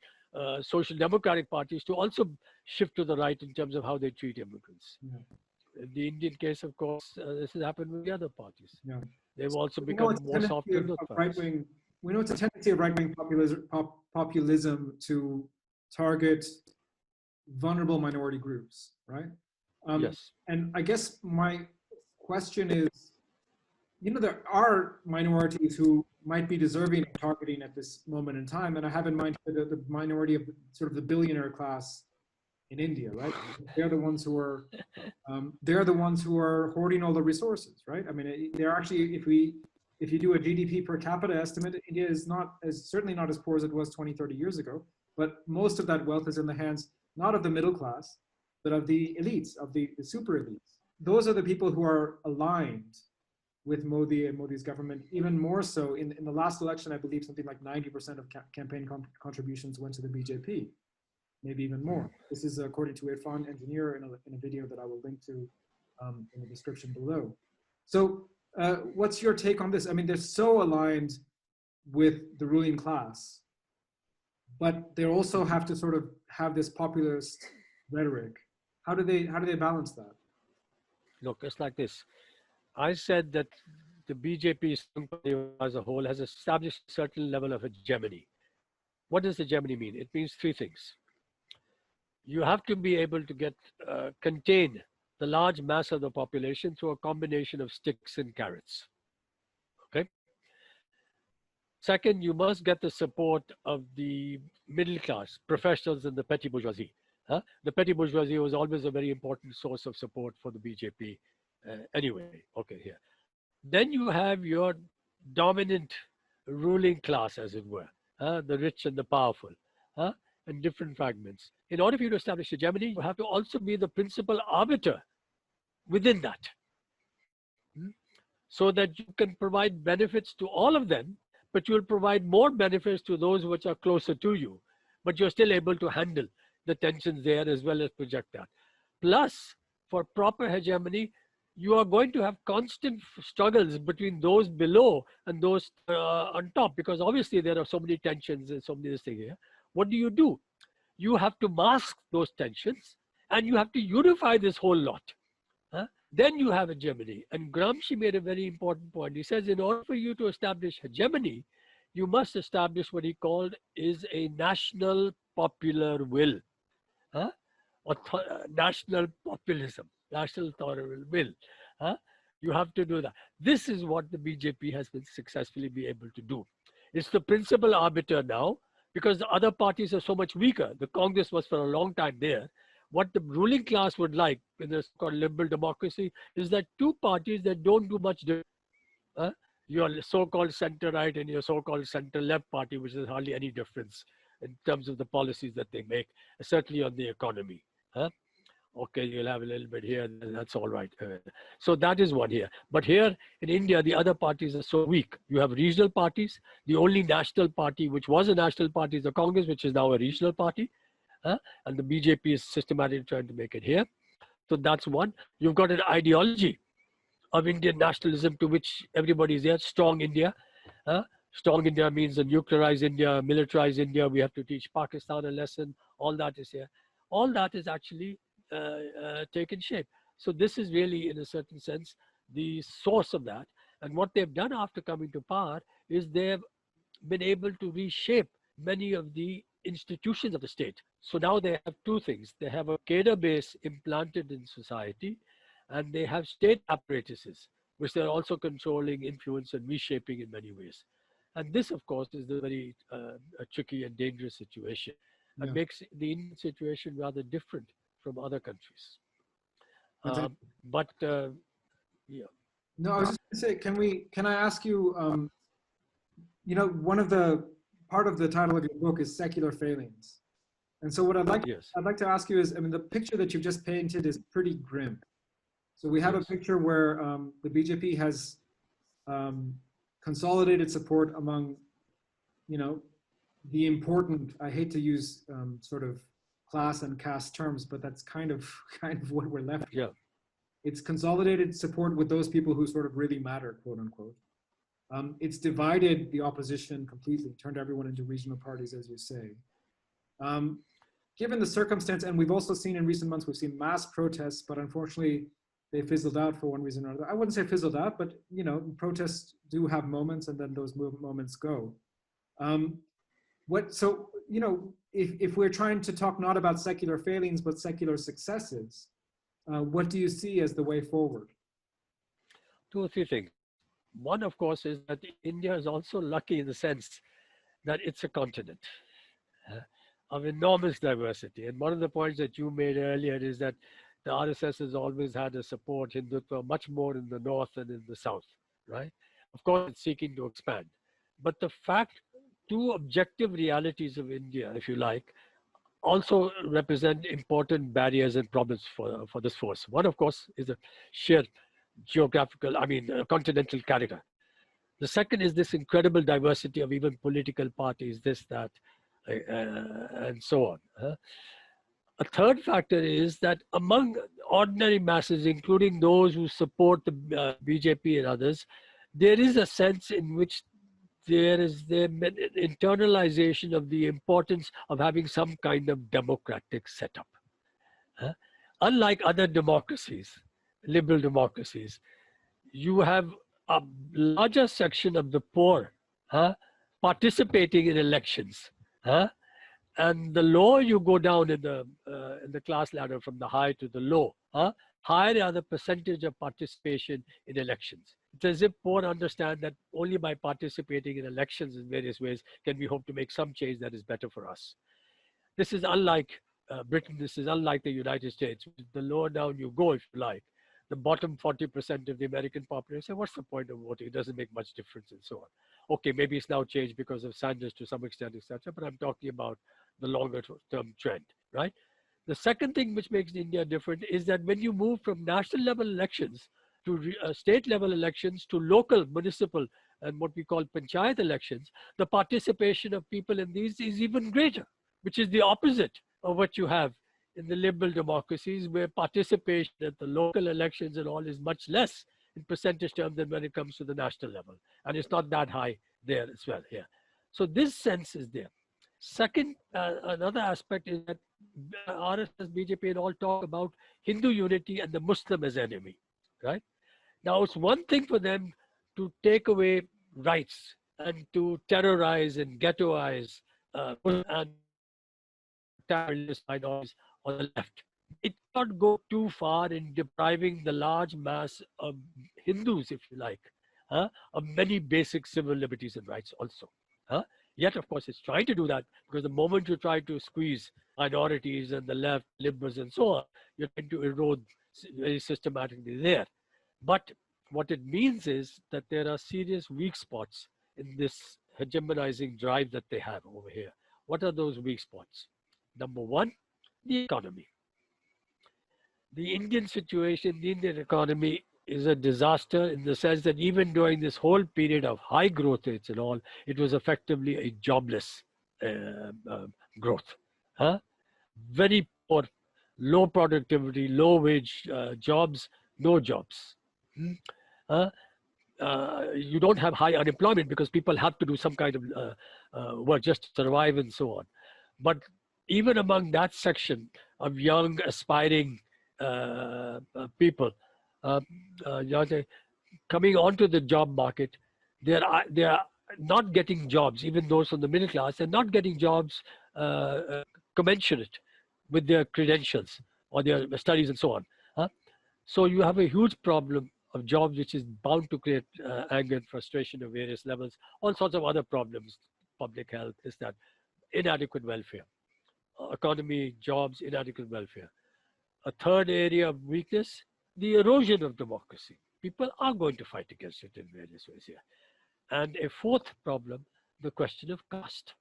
Speaker 2: social democratic parties, to also shift to the right in terms of how they treat immigrants.
Speaker 1: Yeah.
Speaker 2: In the Indian case, of course, this has happened with the other parties.
Speaker 1: Yeah.
Speaker 2: They've
Speaker 1: So
Speaker 2: also
Speaker 1: we know
Speaker 2: become
Speaker 1: it's a
Speaker 2: more soft
Speaker 1: tendency
Speaker 2: on those
Speaker 1: of
Speaker 2: parties.
Speaker 1: right-wing. We know it's a tendency of right-wing populism to target vulnerable minority groups, right?
Speaker 2: Yes.
Speaker 1: And I guess my question is, you know, there are minorities who might be deserving of targeting at this moment in time, and I have in mind the minority of sort of the billionaire class in India, right? They're the ones who are hoarding all the resources, right? I mean, they're actually, if you do a GDP per capita estimate, India is certainly not as poor as it was 20, 30 years ago, but most of that wealth is in the hands, not of the middle class, but of the elites, of the super elites. Those are the people who are aligned with Modi and Modi's government, even more so. In the last election, I believe something like 90% of campaign contributions went to the BJP, maybe even more. This is according to Irfan Engineer in a video that I will link to in the description below. So what's your take on this? I mean, they're so aligned with the ruling class, but they also have to sort of have this populist rhetoric. How do they balance that?
Speaker 2: Look, it's like this. I said that the BJP as a whole has established a certain level of hegemony. What does hegemony mean? It means three things. You have to be able to contain the large mass of the population through a combination of sticks and carrots. Okay. Second, you must get the support of the middle class, professionals, and the petty bourgeoisie. The petty bourgeoisie was always a very important source of support for the BJP. Anyway, okay, here. Then you have your dominant ruling class, as it were, the rich and the powerful, and different fragments. In order for you to establish hegemony, you have to also be the principal arbiter within that, so that you can provide benefits to all of them, but you will provide more benefits to those which are closer to you, but you're still able to handle the tensions there as well as project that. Plus, for proper hegemony, you are going to have constant struggles between those below and those on top, because obviously there are so many tensions and so many things here. What do? You have to mask those tensions and you have to unify this whole lot. Then you have hegemony. And Gramsci made a very important point. He says, in order for you to establish hegemony, you must establish what he called is a national popular will, national populism, national will. You have to do that. This is what the BJP has been successfully be able to do. It's the principal arbiter now, because the other parties are so much weaker. The Congress was for a long time there. What the ruling class would like in this called liberal democracy is that two parties that don't do much different. Your so-called center-right and your so-called center-left party, which is hardly any difference in terms of the policies that they make, certainly on the economy. Okay, you'll have a little bit here, and that's all right. So that is one here. But here in India, the other parties are so weak. You have regional parties. The only national party, which was a national party, is the Congress, which is now a regional party. And the BJP is systematically trying to make it here. So that's one. You've got an ideology of Indian nationalism to which everybody is there. Strong India. Strong India means a nuclearized India, militarized India. We have to teach Pakistan a lesson. All that is here. All that is actually taken shape. So this is really, in a certain sense, the source of that. And what they've done after coming to power is they've been able to reshape many of the institutions of the state. So now they have two things. They have a cadre base implanted in society, and they have state apparatuses, which they're also controlling, influence, and reshaping in many ways. And this, of course, is a very tricky and dangerous situation. It makes the Indian situation rather different from other countries. Yeah.
Speaker 1: No, I was just going to say, can I ask you, you know, part of the title of your book is Secular Failings. And so what I'd like to ask you is, I mean, the picture that you've just painted is pretty grim. So we have a picture where the BJP has come consolidated support among, the important, I hate to use sort of class and caste terms, but that's kind of what we're left with.
Speaker 2: Yeah.
Speaker 1: It's consolidated support with those people who sort of really matter, quote unquote. It's divided the opposition completely, turned everyone into regional parties, as you say. Given the circumstance, and we've also seen in recent months, we've seen mass protests, but unfortunately they fizzled out for one reason or another. I wouldn't say fizzled out, but protests do have moments, and then those moments go. If we're trying to talk not about secular failings, but secular successes, what do you see as the way forward?
Speaker 2: Two or three things. One, of course, is that India is also lucky in the sense that it's a continent of enormous diversity. And one of the points that you made earlier is that the RSS has always had a support Hindutva much more in the north than in the south, right? Of course, it's seeking to expand. But the fact, two objective realities of India, if you like, also represent important barriers and problems for this force. One, of course, is the sheer geographical, continental character. The second is this incredible diversity of even political parties, this, that, and so on. A third factor is that among ordinary masses, including those who support the BJP and others, there is a sense in which there is the internalization of the importance of having some kind of democratic setup. Unlike other democracies, liberal democracies, you have a larger section of the poor participating in elections. And the lower you go down in the class ladder from the high to the low, higher are the percentage of participation in elections. It's as if poor understand that only by participating in elections in various ways can we hope to make some change that is better for us. This is unlike Britain, this is unlike the United States. The lower down you go, if you like, the bottom 40% of the American population say, what's the point of voting? It doesn't make much difference and so on. Okay, maybe it's now changed because of Sanders to some extent, etc. But I'm talking about the longer term trend, right? The second thing which makes India different is that when you move from national level elections to state level elections to local, municipal, and what we call panchayat elections, the participation of people in these is even greater, which is the opposite of what you have in the liberal democracies, where participation at the local elections and all is much less in percentage terms than when it comes to the national level. And it's not that high there as well here. So this sense is there. Second, another aspect is that RSS, BJP and all talk about Hindu unity and the Muslim as enemy, right? Now, it's one thing for them to take away rights and to terrorize and ghettoize and religious minorities on the left. It cannot go too far in depriving the large mass of Hindus, if you like, of many basic civil liberties and rights also. Yet, of course, it's trying to do that because the moment you try to squeeze minorities and the left, liberals and so on, you're trying to erode very systematically there. But what it means is that there are serious weak spots in this hegemonizing drive that they have over here. What are those weak spots? Number one, the economy. The Indian situation, the Indian economy is a disaster in the sense that even during this whole period of high growth rates and all, it was effectively a jobless growth. Very poor, low productivity, low wage jobs, no jobs. You don't have high unemployment because people have to do some kind of work just to survive and so on. But even among that section of young, aspiring people coming onto the job market, they are not getting jobs. Even those from the middle class, they're not getting jobs commensurate with their credentials or their studies and so on. So you have a huge problem of jobs, which is bound to create anger and frustration of various levels. All sorts of other problems, public health, is that inadequate welfare, economy, jobs, inadequate welfare. A third area of weakness, the erosion of democracy. People are going to fight against it in various ways here. And a fourth problem, the question of caste.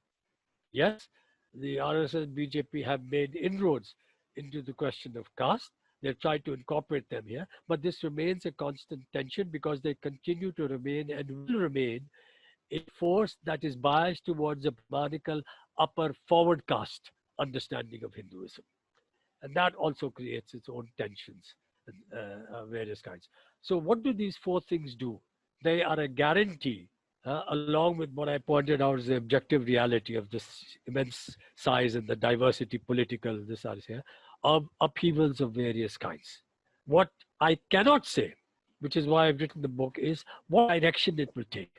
Speaker 2: Yes, the RSS, BJP have made inroads into the question of caste, They've tried to incorporate them here, but this remains a constant tension because they continue to remain and will remain a force that is biased towards a Brahmanical upper forward caste understanding of Hinduism. And that also creates its own tensions and various kinds. So, what do these four things do? They are a guarantee, along with what I pointed out as the objective reality of this immense size and the diversity, political, this are here, of upheavals of various kinds. What I cannot say, which is why I've written the book, is what direction it will take.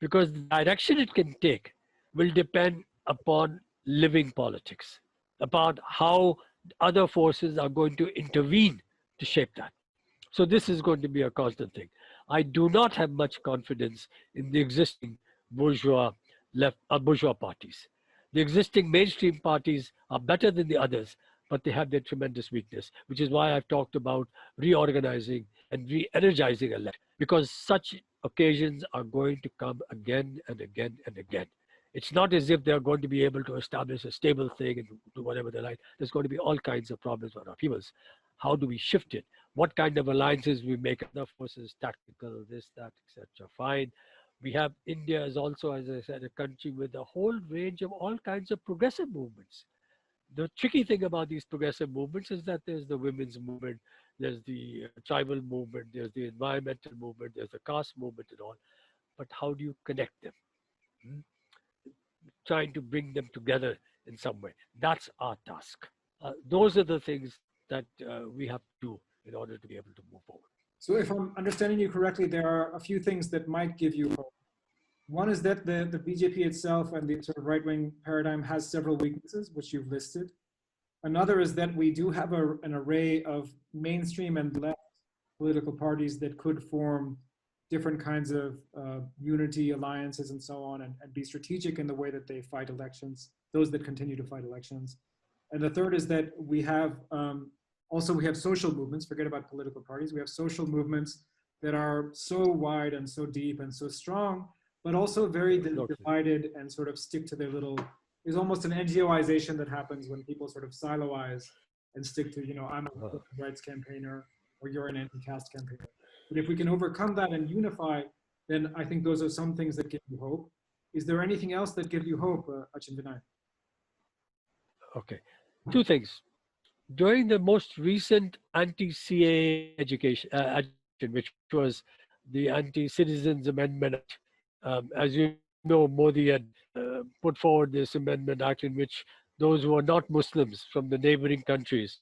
Speaker 2: Because the direction it can take will depend upon living politics, about how other forces are going to intervene to shape that. So this is going to be a constant thing. I do not have much confidence in the existing bourgeois bourgeois parties. The existing mainstream parties are better than the others, but they have their tremendous weakness, which is why I've talked about reorganizing and re-energizing a left, because such occasions are going to come again and again and again. It's not as if they're going to be able to establish a stable thing and do whatever they like. There's going to be all kinds of problems or upheavals. How do we shift it? What kind of alliances we make other forces, tactical, this, that, etc. Fine. We have India is also, as I said, a country with a whole range of all kinds of progressive movements. The tricky thing about these progressive movements is that there's the women's movement, there's the tribal movement, there's the environmental movement, there's the caste movement and all. But how do you connect them? Hmm? Trying to bring them together in some way. That's our task. Those are the things that we have to do in order to be able to move forward.
Speaker 1: So if I'm understanding you correctly, there are a few things that might give you hope. One is that the BJP itself and the sort of right-wing paradigm has several weaknesses, which you've listed. Another is that we do have an array of mainstream and left political parties that could form different kinds of unity alliances and so on, and be strategic in the way that they fight elections, those that continue to fight elections. And the third is that we have also we have social movements, forget about political parties, we have social movements that are so wide and so deep and so strong, but also very divided and sort of stick to their little, there's almost an NGOization that happens when people sort of siloize and stick to, you know, I'm a rights campaigner or you're an anti-caste campaigner. But if we can overcome that and unify, then I think those are some things that give you hope. Is there anything else that gives you hope, Achin Vanaik?
Speaker 2: Okay, two things. During the most recent anti-CAA education, which was the Anti-Citizens Amendment Act, as you know, Modi had put forward this Amendment Act in which those who are not Muslims from the neighboring countries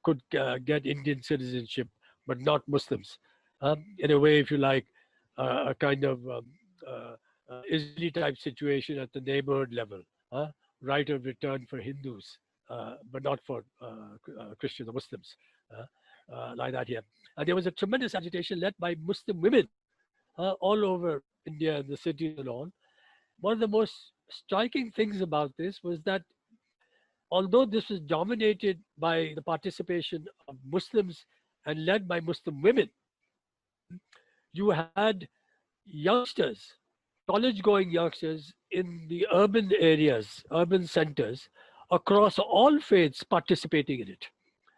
Speaker 2: could get Indian citizenship, but not Muslims. In a way, if you like, a kind of Israeli type situation at the neighborhood level, right of return for Hindus, but not for Christians or Muslims, like that here. And there was a tremendous agitation led by Muslim women all over India and the cities and all. One of the most striking things about this was that although this was dominated by the participation of Muslims and led by Muslim women, you had youngsters, college going youngsters in the urban areas, urban centers, across all faiths participating in it,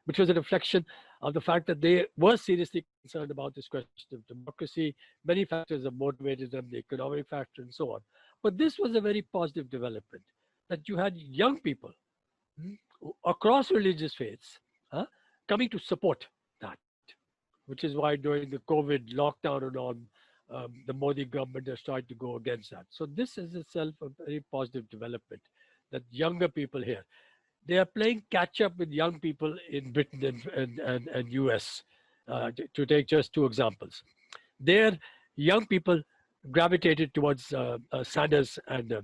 Speaker 2: which was a reflection of the fact that they were seriously concerned about this question of democracy. Many factors have motivated them, the economic factor and so on. But this was a very positive development, that you had young people across religious faiths coming to support that, which is why during the COVID lockdown and all, the Modi government has tried to go against that. So this is itself a very positive development, that younger people here, they are playing catch up with young people in Britain and US, to take just two examples. There, young people gravitated towards Sanders and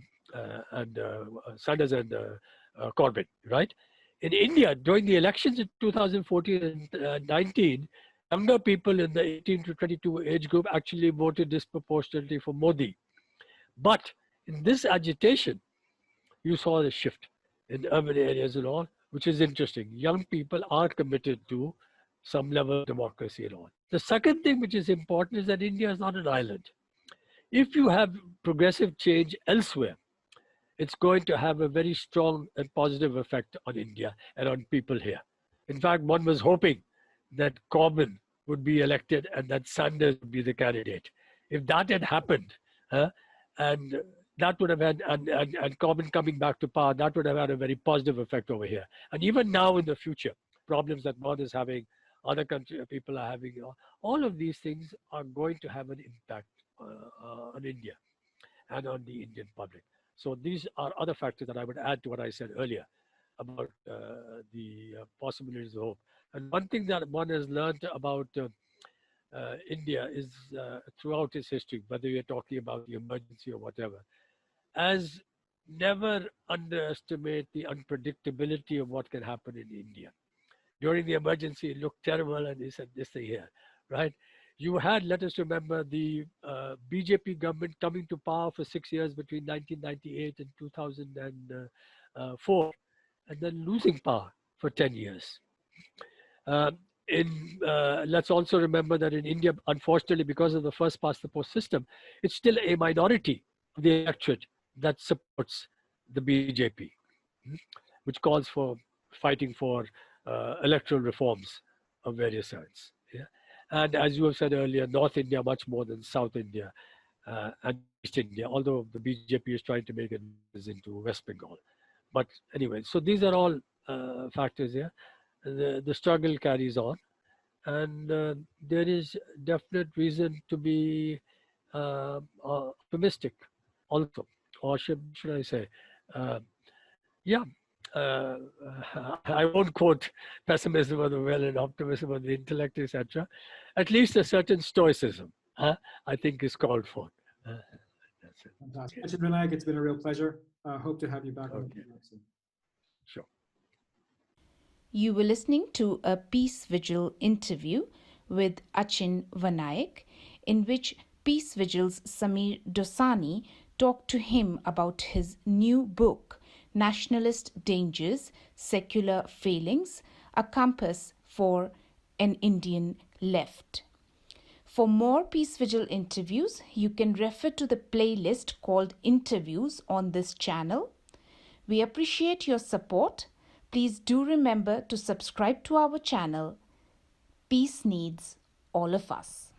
Speaker 2: Corbyn, right? In India, during the elections in 2014 and 19, younger people in the 18 to 22 age group actually voted disproportionately for Modi. But in this agitation, you saw the shift in urban areas and all, which is interesting. Young people are committed to some level of democracy and all. The second thing which is important is that India is not an island. If you have progressive change elsewhere, it's going to have a very strong and positive effect on India and on people here. In fact, one was hoping that Corbyn would be elected and that Sanders would be the candidate. If that had happened, and that would have had, and Corbyn coming back to power, that would have had a very positive effect over here. And even now in the future, problems that one is having, other country people are having, all of these things are going to have an impact on India and on the Indian public. So these are other factors that I would add to what I said earlier about the possibilities of hope. And one thing that one has learned about India is throughout its history, whether you're talking about the emergency or whatever, as never underestimate the unpredictability of what can happen in India. During the emergency, it looked terrible, and they said this thing here, right? You had, let us remember, the BJP government coming to power for 6 years between 1998 and 2004, and then losing power for 10 years. Let's also remember that in India, unfortunately, because of the first past the post system, it's still a minority of the electorate that supports the BJP, which calls for fighting for electoral reforms of various kinds. Yeah? And as you have said earlier, North India much more than South India and East India, although the BJP is trying to make it into West Bengal. But anyway, so these are all factors here. The struggle carries on, and there is definite reason to be optimistic also, or should I say, yeah. I won't quote pessimism of the will and optimism of the intellect, etc. At least a certain stoicism, I think, is called for. That's it.
Speaker 1: Fantastic. Achin Vanaik, it's been a real pleasure. Hope to have you back on the program soon.
Speaker 2: Sure.
Speaker 3: You were listening to a Peace Vigil interview with Achin Vanaik, in which Peace Vigil's Sameer Dossani talked to him about his new book, Nationalist Dangers, Secular Failings, a Compass for an Indian Left. For more Peace Vigil interviews, you can refer to the playlist called Interviews on this channel. We appreciate your support. Please do remember to subscribe to our channel. Peace needs all of us.